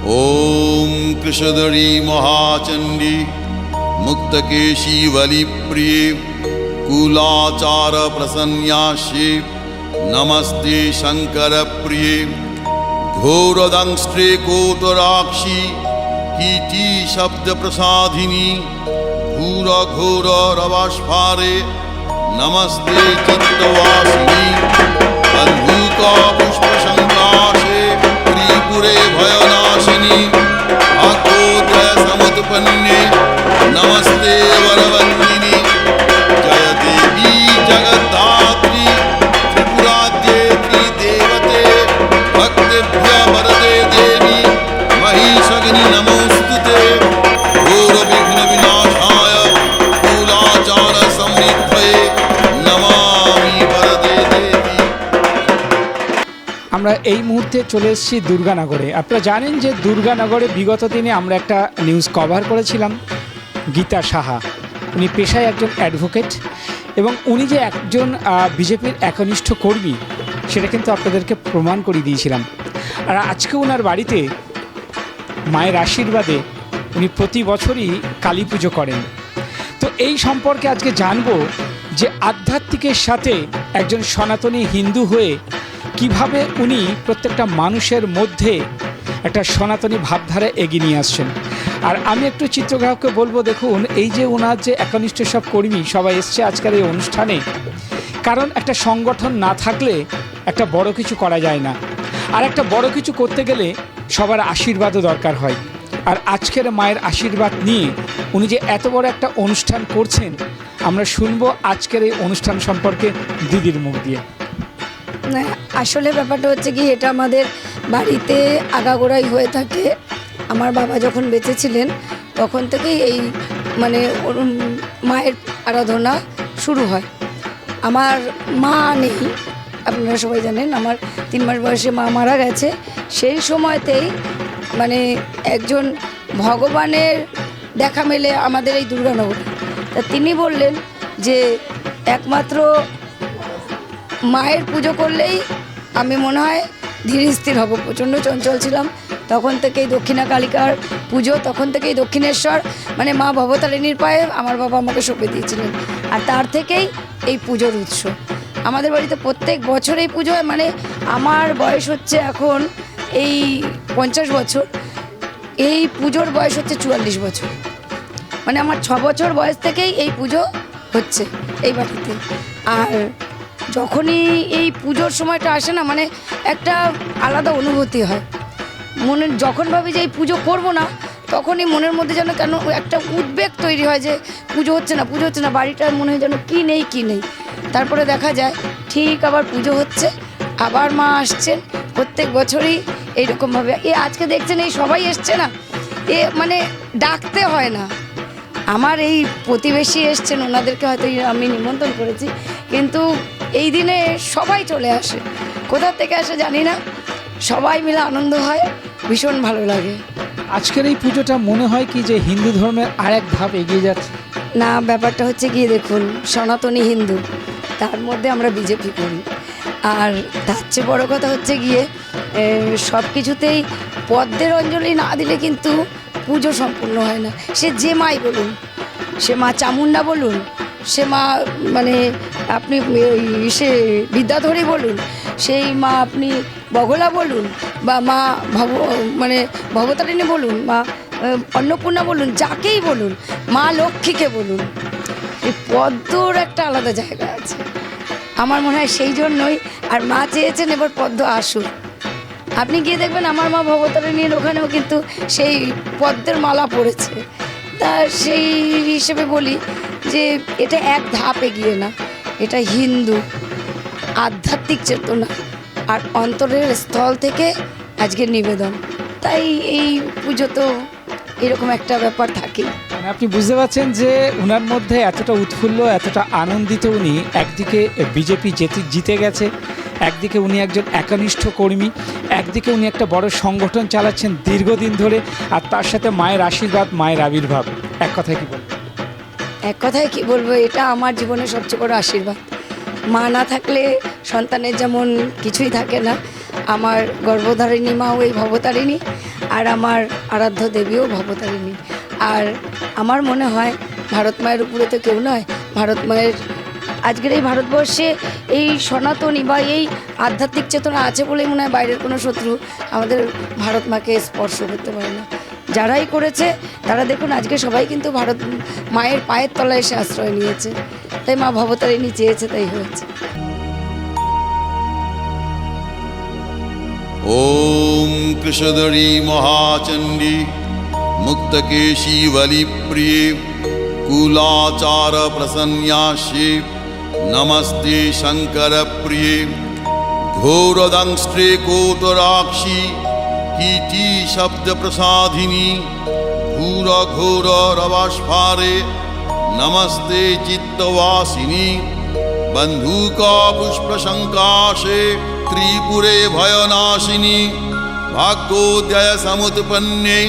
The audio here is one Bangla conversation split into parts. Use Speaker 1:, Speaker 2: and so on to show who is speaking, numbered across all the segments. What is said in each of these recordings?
Speaker 1: ओम कृषधरी महाचंडी मुक्तकेशी वलिप्रिये कुलाचार प्रसन्यास्ये नमस्ते शंकर प्रिये घोरदंष्ट्रे कोटराक्षी कीटी शब्द प्रसादिनी घोर घोर रवास्फारे नमस्ते चित्तवासिनी अद्भुता पुष्प संकाशे त्रिपुरे भयनाशिनी भाग्योदय समुत्पन्ने नमस्ते वरवन्दिनी जय देवी जगद्धात्री त्रिपुराद्येत्री देवते भक्तेभ्य वरदे देवी महिषग्नि नमोस्तुते घोर विघ्न विनाशाय कुलाचार समृद्धये नमामि वरदे देवी।
Speaker 2: আমরা এই মুহূর্তে চলে এসেছি দুর্গানগরে। আপনারা জানেন যে দুর্গানগরে বিগত দিনে আমরা একটা নিউজ কভার করেছিলাম গীতা সাহা। উনি পেশায় একজন অ্যাডভোকেট এবং উনি যে একজন বিজেপির একনিষ্ঠ কর্মী সেটা কিন্তু আপনাদেরকে প্রমাণ করে দিয়েছিলাম। আর আজকে ওনার বাড়িতে মায়ের আশীর্বাদে উনি প্রতি বছরই কালী পুজো করেন। তো এই সম্পর্কে আজকে জানবো যে আধ্যাত্মিকের সাথে একজন সনাতনী হিন্দু হয়ে কিভাবে উনি প্রত্যেকটা মানুষের মধ্যে একটা সনাতনী ভাবধারা এগিয়ে নিয়ে আসছেন। আর আমি একটু চিত্রগ্রাহককে বলবো, দেখুন এই যে ওনার যে একনিষ্ঠ সব কর্মী সবাই এসছে আজকের এই অনুষ্ঠানে, কারণ একটা সংগঠন না থাকলে একটা বড় কিছু করা যায় না, আর একটা বড় কিছু করতে গেলে সবার আশীর্বাদও দরকার হয়। আর আজকের মায়ের আশীর্বাদ নিয়ে উনি যে এত বড় একটা অনুষ্ঠান করছেন আমরা শুনবো আজকের এই অনুষ্ঠান সম্পর্কে দিদির মুখ দিয়ে।
Speaker 3: না, আসলে ব্যাপারটা হচ্ছে কি, এটা আমাদের বাড়িতে আগাগোড়াই হয়ে থাকে। আমার বাবা যখন বেঁচে ছিলেন তখন থেকেই এই মানে মায়ের আরাধনা শুরু হয়। আমার মা নেই, আপনারা সবাই জানেন, আমার 3 মাস বয়সে মা মারা গেছে। সেই সময়তেই মানে একজন ভগবানের দেখা মেলে আমাদের এই দুর্গানগরে। তা তিনি বললেন যে একমাত্র মায়ের পুজো করলেই আমি মনে হয় ধীর স্থির হব। প্রচণ্ড চঞ্চল ছিলাম তখন থেকেই, দক্ষিণা কালিকার পুজো, তখন থেকেই দক্ষিণেশ্বর মানে মা ভবতারিণীর পায়ে আমার বাবা আমাকে সঁপে দিয়েছিলেন। আর তার থেকেই এই পুজোর উৎস আমাদের বাড়িতে প্রত্যেক বছর এই পুজো হয়। মানে আমার বয়স হচ্ছে এখন এই 50 বছর, এই পুজোর বয়স হচ্ছে 44 বছর। মানে আমার 6 বছর বয়স থেকেই এই পুজো হচ্ছে এই বাড়িতে। আর যখনই এই পুজোর সময়টা আসে না, মানে একটা আলাদা অনুভূতি হয় মনে। যখন ভাবি যে এই পুজো করবো না, তখনই মনের মধ্যে যেন কেন একটা উদ্বেগ তৈরি হয় যে পুজো হচ্ছে না, পুজো হচ্ছে না, বাড়িটার মনে হয় যেন কী নেই কী নেই। তারপরে দেখা যায় ঠিক আবার পুজো হচ্ছে, আবার মা আসছেন প্রত্যেক বছরই এইরকমভাবে। আজকে দেখছেন এই সবাই এসছে না, মানে ডাকতে হয় না। আমার এই প্রতিবেশী এসছেন, ওনাদেরকে হয়তো আমি নিমন্ত্রণ করেছি, কিন্তু এই দিনে সবাই চলে আসে। কোথা থেকে আসে জানি না, সবাই মিলে আনন্দ হয়, ভীষণ ভালো লাগে।
Speaker 2: আজকের এই পুজোটা মনে হয় কি যে হিন্দু ধর্মের আরেক ধাপ এগিয়ে যাচ্ছে?
Speaker 3: না, ব্যাপারটা হচ্ছে গিয়ে দেখুন, সনাতনী হিন্দু, তার মধ্যে আমরা বিজেপি করি। আর তার চেয়ে বড়ো কথা হচ্ছে গিয়ে সব কিছুতেই পদ্মের অঞ্জলি না দিলে কিন্তু পুজো সম্পূর্ণ হয় না। সে যে মাই বলুন, সে মা চামুণ্ডা বলুন, সে মা মানে আপনি সে বিদ্যাধরী বলুন, সেই মা আপনি বগলা বলুন, বা মা মানে ভবতারিণী বলুন, মা অন্নপূর্ণা বলুন, যাকেই বলুন, মা লক্ষ্মীকে বলুন, এই পদ্মর একটা আলাদা জায়গা আছে। আমার মনে হয় সেই জন্যই আর মা চেয়েছেন এবার পদ্ম আসুক। আপনি গিয়ে দেখবেন আমার মা ভবতারিণীর ওখানেও কিন্তু সেই পদ্মের মালা পড়েছে। তা সেই হিসেবে বলি যে এটা এক ধাপ এগিয়ে না, এটা হিন্দু আধ্যাত্মিক চেতনা আর অন্তরের স্থল থেকে আজকের নিবেদন। তাই এই পুজো তো এরকম একটা ব্যাপার থাকেই।
Speaker 2: মানে আপনি বুঝতে পারছেন যে ওনার মধ্যে এতটা উৎফুল্ল, এতটা আনন্দিত। উনি একদিকে বিজেপি জিতে গেছে, একদিকে উনি একজন একনিষ্ঠ কর্মী, একদিকে উনি একটা বড় সংগঠন চালাচ্ছেন দীর্ঘদিন ধরে, আর তার সাথে মায়ের আশীর্বাদ, মায়ের আবির্ভাব। এক কথায় কি বলবো?
Speaker 3: এক কথায় কি বলবো, এটা আমার জীবনের সবচেয়ে বড় আশীর্বাদ। মা না থাকলে সন্তানের যেমন কিছুই থাকে না, আমার গর্ভধারিণী মাও এই ভবতারিণী। আর আমার আরাধ্য দেবীও ভবতারিণী। আর আমার মনে হয় ভারত মায়ের উপরে তো কেউ নয়। ভারত মায়ের আজকের এই ভারতবর্ষে এই সনাতনী বা এই আধ্যাত্মিক চেতনা আছে বলেই মনে হয় বাইরের কোনো শত্রু আমাদের ভারত মাকে স্পর্শ করতে পারে না। যারাই করেছে তারা দেখুন আজকে সবাই কিন্তু ভারত মায়ের পায়ের তলায় এসে আশ্রয় নিয়েছে, তাই মা ভবতারিণী চেয়েছে তাই হয়েছে।
Speaker 1: ओम कृषधरी महाचंडी मुक्तकेशी बलिप्रिये कुलाचार प्रसन्यास्ये नमस्ते शंकर प्रिये घोरदंष्ट्रे कोटराक्षी कीटी शब्द प्रसादिनी घोर घोर रवास्फारे नमस्ते चित्तवासिनी बंधुका पुष्प शंकाशे त्रिपुरे भयनाशिनी भाग्योदय समुत्पन्ने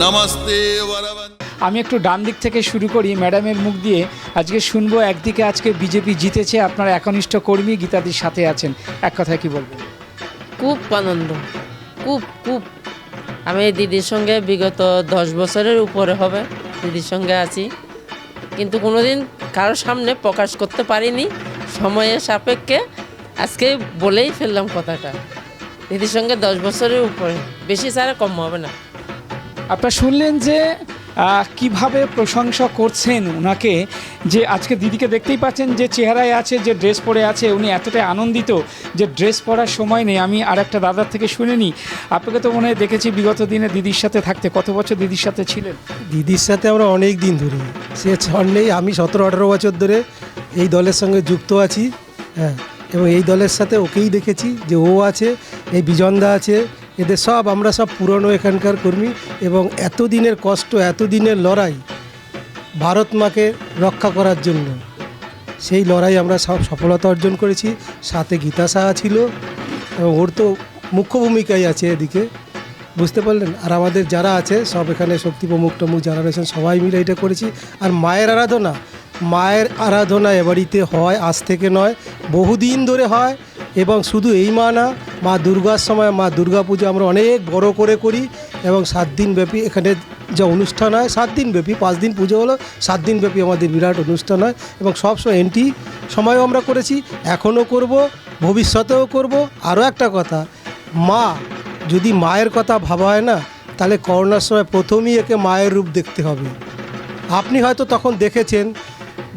Speaker 1: नमस्ते वरवन्।
Speaker 2: আমি একটু ডান দিক থেকে শুরু করি ম্যাডামের মুখ দিয়ে। আজকে শুনবো, একদিকে আজকে বিজেপি জিতেছে, আপনার একনিষ্ঠ কর্মী গীতাদির সাথে আছেন, এক কথায় কি বলবেন?
Speaker 4: খুব আনন্দ, খুব খুব। আমি এই দিদির সঙ্গে বিগত 10 বছরের উপরে হবে দিদির সঙ্গে আছি, কিন্তু কোনোদিন কারোর সামনে প্রকাশ করতে পারিনি। সময়ের সাপেক্ষে আজকে বলেই ফেললাম কথাটা, দিদির সঙ্গে 10 বছরের উপরে, বেশি ছাড়া কম হবে না।
Speaker 2: আপনারা শুনলেন যে কিভাবে প্রশংসা করছেন ওনাকে, যে আজকে দিদিকে দেখতেই পাচ্ছেন যে চেহারায় আছে, যে ড্রেস পরে আছে, উনি এতটাই আনন্দিত যে ড্রেস পরার সময় নেই। আমি আর একটা দাদার থেকে শুনে নিই, আপনাকে তো মনে হয় দেখেছি বিগত দিনে দিদির সাথে থাকতে। কত বছর দিদির সাথে ছিলেন?
Speaker 5: দিদির সাথে আমরা অনেক দিন ধরে, সে ছড় নেই, আমি 17-18 বছর ধরে এই দলের সঙ্গে যুক্ত আছি। হ্যাঁ, এবং এই দলের সাথে ওকেই দেখেছি যে ও আছে, এই বিজনদা আছে, এদের সব আমরা সব পুরনো এখানকার কর্মী। এবং এতদিনের কষ্ট, এতদিনের লড়াই ভারত মাকে রক্ষা করার জন্য, সেই লড়াই আমরা সব সফলতা অর্জন করেছি। সাথে গীতা সাহা ছিল এবং ওর তো মুখ্য ভূমিকাই আছে এদিকে, বুঝতে পারলেন। আর আমাদের যারা আছে সব এখানে শক্তি প্রমুখ টমুখ যারা রয়েছেন সবাই মিলে এটা করেছি। আর মায়ের আরাধনা এ বাড়িতে হয়, আজ থেকে নয়, বহুদিন ধরে হয়। এবং শুধু এই মা না, মা দুর্গার সময় মা দুর্গা পুজো আমরা অনেক বড় করে করি এবং 7 দিন ব্যাপী এখানে যা অনুষ্ঠান হয়, 7 দিন ব্যাপী, 5 দিন পুজো হলো, 7 দিন ব্যাপী আমাদের বিরাট অনুষ্ঠান হয়। এবং সবসময় এন্টি সময়ও আমরা করেছি, এখনও করব, ভবিষ্যতেও করব। আরও একটা কথা, মা যদি মায়ের কথা ভাবা হয় না, তাহলে করোনার সময় প্রথমেই একে মায়ের রূপ দেখতে হবে। আপনি হয়তো তখন দেখেছেন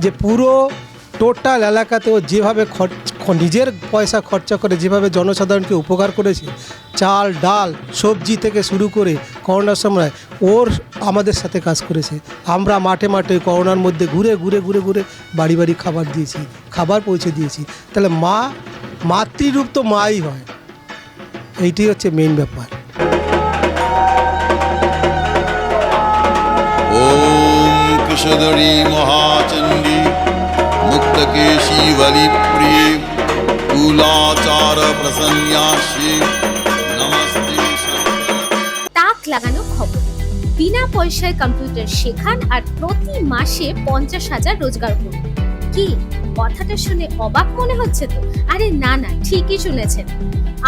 Speaker 5: যে পুরো টোটাল এলাকাতেও যেভাবে নিজের পয়সা খরচা করে যেভাবে জনসাধারণকে উপকার করেছে, চাল ডাল সবজি থেকে শুরু করে করোনার সময় ওর আমাদের সাথে কাজ করেছে। আমরা মাঠে মাঠে করোনার মধ্যে ঘুরে ঘুরে ঘুরে ঘুরে বাড়ি বাড়ি খাবার দিয়েছি, খাবার পৌঁছে দিয়েছি। তাহলে মাতৃরূপ তো মাই হয়, এইটাই হচ্ছে মেইন ব্যাপার।
Speaker 1: ओम कृषधरी महाचंडी मुक्तकेशी बलिप्रिये कुलाचार प्रसन्यास्ये नमस्ते शंकर।
Speaker 6: তাক লাগানো খবর, বিনা পয়সায় কম্পিউটার শেখান আর প্রতি মাসে 50,000 রোজগার করুন। কি কথাটা শুনে অবাক মনে হচ্ছে তো? আরে না না, ঠিকই শুনেছেন।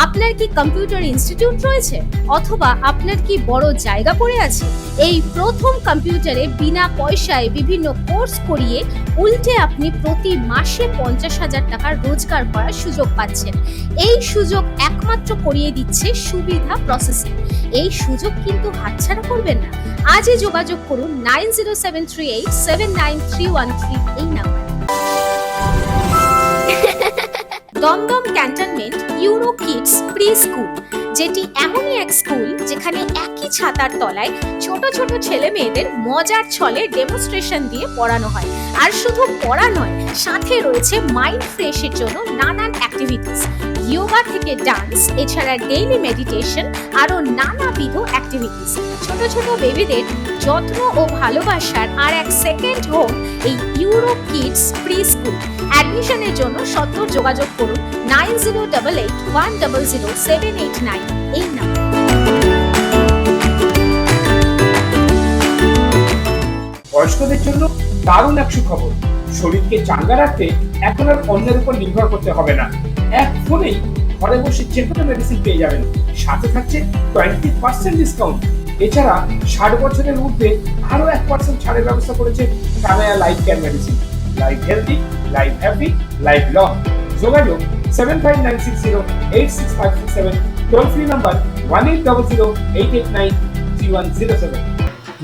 Speaker 6: আপনার কি কম্পিউটার ইনস্টিটিউট রয়েছে, অথবা আপনার কি বড় জায়গা পড়ে আছে? এই প্রথম কম্পিউটারে বিনা পয়সায় বিভিন্ন কোর্স করিয়ে উল্টে আপনি প্রতি মাসে 50,000 টাকা রোজগার করার সুযোগ পাচ্ছেন। এই সুযোগ একমাত্র করিয়ে দিচ্ছে সুবিধা প্রসেসিং। এই সুযোগ কিন্তু হাতছাড়া করবেন না। আজই যোগাযোগ করুন 9073879313 এই number. Dum Dum cantonment Euro Kids pre school, যেটি এমনই এক স্কুল যেখানে একই ছাতার তলায় ছোট ছোট ছেলে মেয়েদের মজার ছলে ডেমনস্ট্রেশন দিয়ে পড়ানো হয়। আর শুধু পড়া নয়, সাথে রয়েছে মাইন্ড ফ্রেশের জন্য নানান অ্যাক্টিভিটিস, যোগা থেকে ডান্স, এছাড়া ডেইলি মেডিটেশন, আরও নানাবিধ অ্যাক্টিভিটিস। ছোট ছোট বেবিদের যত্ন ও ভালোবাসার আর এক সেকেন্ড হোম এই ইউরো কিডস প্রি স্কুল। অ্যাডমিশনের জন্য সত্ত্বর যোগাযোগ করুন 9088100789 এই নাম্বার।
Speaker 7: বয়স্কদের জন্য দারুণ এক সুখবর, শরীরকে চাঙ্গা রাখতে এখন আর অন্যের উপর নির্ভর করতে হবে না। এক ফোনেই ঘরে বসে যে কোনো মেডিসিন পেয়ে যাবেন, সাথে থাকছে 20% ডিসকাউন্ট। এছাড়া 60 বছরের ঊর্ধ্বে আরো 1% ছাড়ের ব্যবস্থা করেছে Kanaya life care medicine. Life healthy, life happy, life long. যোগাযোগ 7596086567, টোল ফ্রি নাম্বার 180088931107।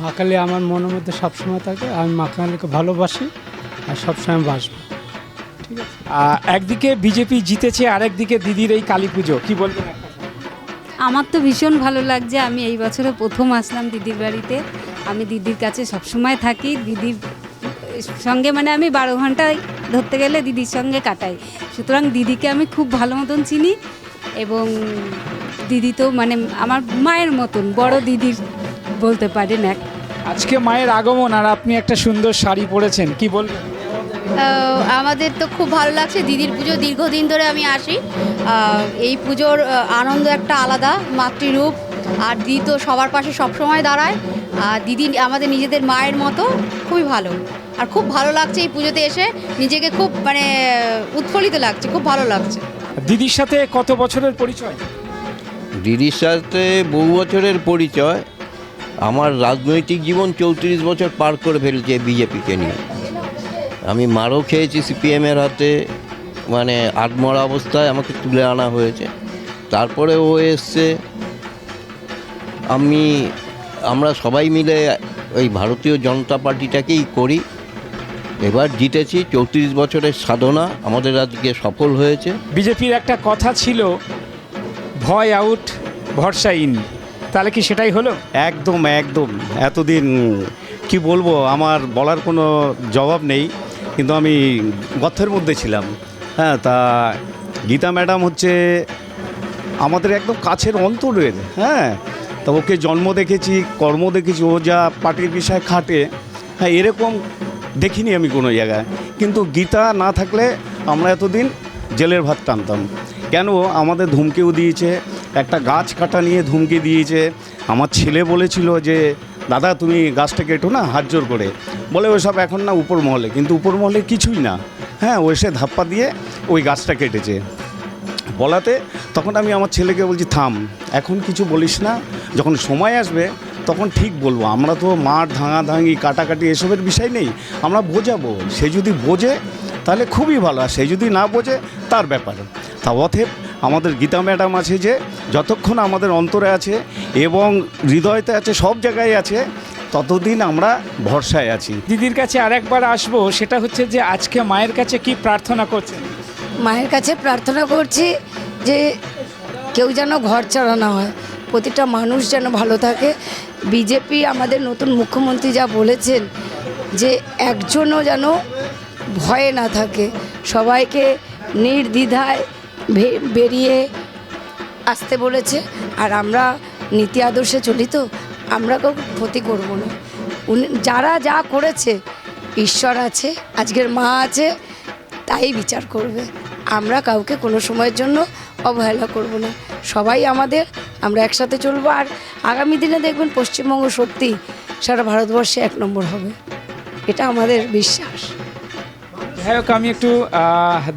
Speaker 8: মা কালী আমার মনের মধ্যে সবসময় থাকে, আমি মা কালীকে ভালোবাসি আর সবসময় বাসবো।
Speaker 2: একদিকে বিজেপি জিতেছে, আরেকদিকে দিদির এই কালী পুজো, কি বলবেন?
Speaker 9: আমার তো ভীষণ ভালো লাগছে। আমি এই বছরে প্রথম আসলাম দিদির বাড়িতে। আমি দিদির কাছে সবসময় থাকি, দিদির সঙ্গে মানে আমি 12 ঘন্টায় ধরতে গেলে দিদির সঙ্গে কাটাই। সুতরাং দিদিকে আমি খুব ভালো মতন চিনি এবং দিদি তো মানে আমার মায়ের মতন, বড় দিদির বলতে পারেন এক।
Speaker 2: আজকে মায়ের আগমন আর আপনি একটা সুন্দর শাড়ি পরেছেন, কি বলবেন?
Speaker 10: আমাদের তো খুব ভালো লাগছে। দিদির পুজো দীর্ঘদিন ধরে আমি আসি। এই পুজোর আনন্দ একটা আলাদা, মাতৃরূপ। আর দিদি তো সবার পাশে সবসময় দাঁড়ায়। আর দিদি আমাদের নিজেদের মায়ের মতো, খুবই ভালো। আর খুব ভালো লাগছে এই পুজোতে এসে, নিজেকে খুব মানে উৎফুল্লিত লাগছে, খুব ভালো লাগছে।
Speaker 2: দিদির সাথে কত বছরের পরিচয়?
Speaker 11: দিদির সাথে বহু বছরের পরিচয়। আমার রাজনৈতিক জীবন 34 বছর পার করে ফেলছে বিজেপিকে নিয়ে। আমি মারও খেয়েছি সিপিএমের হাতে, মানে আধমরা অবস্থায় আমাকে তুলে আনা হয়েছে। তারপরে ও এসছে, আমরা সবাই মিলে ওই ভারতীয় জনতা পার্টিটাকেই করি। এবার জিতেছি, 34 বছরের সাধনা আমাদের আজকে সফল হয়েছে।
Speaker 2: বিজেপির একটা কথা ছিল, ভয় আউট ভরসা ইন, তাহলে কি সেটাই হলো?
Speaker 12: একদম একদম। এতদিন কি বলবো, আমার বলার কোনো জবাব নেই, কিন্তু আমি গর্তের মধ্যে ছিলাম। হ্যাঁ, তা গীতা ম্যাডাম হচ্ছে আমাদের একদম কাছের অন্তরের। হ্যাঁ, তা ওকে জন্ম দেখেছি, কর্ম দেখেছি, ও যা পার্টির বিষয়ে খাটে, হ্যাঁ এরকম দেখিনি আমি কোনো জায়গায়। কিন্তু গীতা না থাকলে আমরা এতদিন জেলের ভাত টানতাম। কেন? আমাদের ধুমকেও দিয়েছে, একটা গাছ কাটা নিয়ে ধুমকি দিয়েছে। আমার ছেলে বলেছিল যে দাদা তুমি গাছটা কেটো না, হাত জোর করে বলে ওসব এখন না উপর মহলে, কিন্তু উপর মহলে কিছুই না। হ্যাঁ, ও এসে ধাপ্পা দিয়ে ওই গাছটা কেটেছে বলাতে তখন আমি আমার ছেলেকে বলছি থাম, এখন কিছু বলিস না, যখন সময় আসবে তখন ঠিক বলবো। আমরা তো মাঠ ভাঙাভাঙি কাটাকাটি এসবের বিষয় নেই, আমরা বোঝাবো। সে যদি বোঝে তাহলে খুবই ভালো, আর সে যদি না বোঝে তার ব্যাপার। তা অতএব আমাদের গীতা ম্যাডাম আছে যে যতক্ষণ আমাদের অন্তরে আছে এবং হৃদয়তে আছে, সব জায়গায় আছে, ততদিন আমরা ভরসায় আছি।
Speaker 2: দিদির কাছে আরেকবার আসবো, সেটা হচ্ছে যে আজকে মায়ের কাছে কি প্রার্থনা করছেন?
Speaker 3: মায়ের কাছে প্রার্থনা করছি যে কেউ যেন ঘর ছাড়া না হয়, প্রতিটা মানুষ যেন ভালো থাকে। বিজেপি আমাদের নতুন মুখ্যমন্ত্রী যা বলেছেন যে একজনও যেন ভয়ে না থাকে, সবাইকে নির্দ্বিধায় বেরিয়ে আসতে বলেছে। আর আমরা নীতি আদর্শে চলি, তো আমরা কেউ ক্ষতি করব না। উনি যারা যা করেছে, ঈশ্বর আছে, আজকের মা আছে, তাই বিচার করবে। আমরা কাউকে কোনো সময়ের জন্য অবহেলা করব না, সবাই আমাদের, আমরা একসাথে চলবো। আর আগামী দিনে দেখবেন পশ্চিমবঙ্গ সত্যি সারা ভারতবর্ষে 1 নম্বর হবে, এটা আমাদের বিশ্বাস।
Speaker 2: যাই হোক, আমি একটু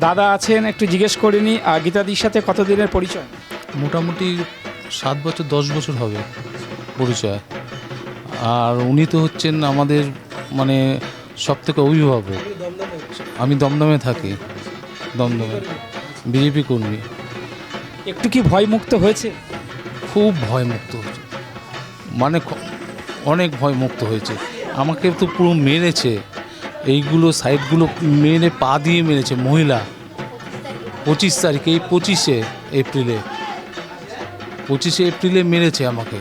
Speaker 2: দাদা আছেন, একটু জিজ্ঞেস করে নিই, গীতাদির সাথে কতদিনের পরিচয়?
Speaker 13: মোটামুটি 7 বছর 10 বছর হবে পরিচয়। আর উনি তো হচ্ছেন আমাদের মানে সব থেকে অভিভাবক। আমি দমদমে থাকি, দমদমে বিজেপি কর্মী।
Speaker 2: একটু কি ভয়মুক্ত হয়েছে?
Speaker 13: খুব ভয়মুক্ত হয়েছে, মানে অনেক ভয়মুক্ত হয়েছে। আমাকে তো পুরো মেরেছে, এইগুলো সাইডগুলো মেরে পা দিয়ে মেরেছে মহিলা। 25 তারিখে, এই 25শে এপ্রিলে মেরেছে আমাকে।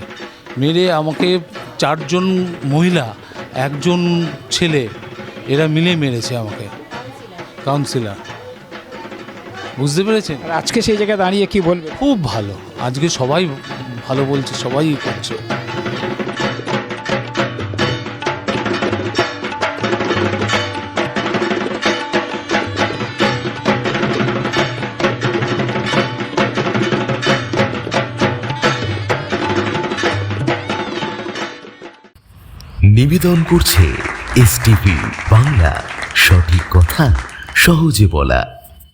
Speaker 13: মেরে আমাকে 4 জন মহিলা, 1 জন ছেলে, এরা মিলে মেরেছে আমাকে, কাউন্সিলর। বুঝতে পেরেছেন?
Speaker 2: আজকে সেই জায়গায় দাঁড়িয়ে কি বলবে?
Speaker 13: খুব ভালো, আজকে সবাই ভালো বলছে, সবাই করছে।
Speaker 14: নিবেদন করছে এসটিভি বাংলা, সঠিক কথা সহজে বলা।